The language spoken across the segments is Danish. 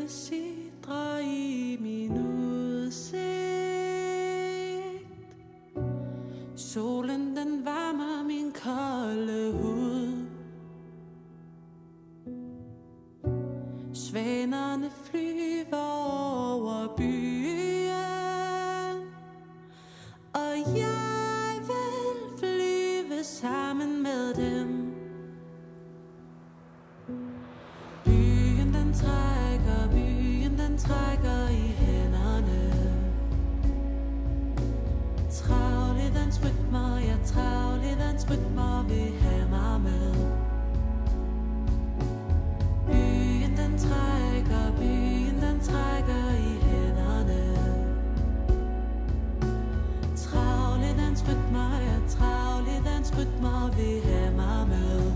Stjernerne sidrer i min udsigt. Solen den varmer min kolde hud. Svanerne flyver over byen, og jeg vil flyve sammen med dem. Byen den trækker i hænderne. Travle dens rytmer, ja travle dens rytmer vil have mig med. Byen den trækker i hænderne. Travle dens rytmer, ja travle dens rytmer vil have mig med.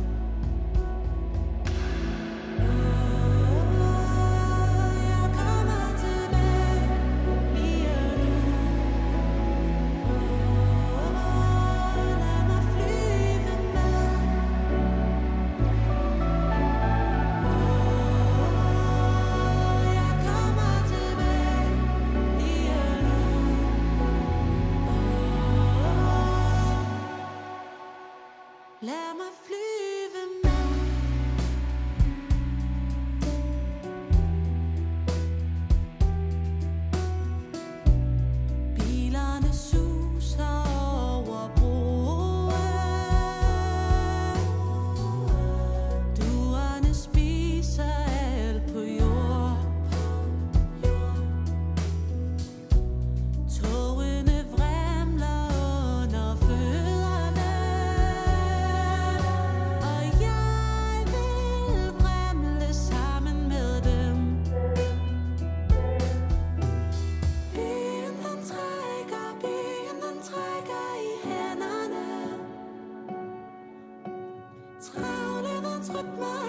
Lad mig flyve med. Bilerne suser over broen. Duerne spiser alt på jord. Togene vrimler under fødderne. Travle dens rytmer.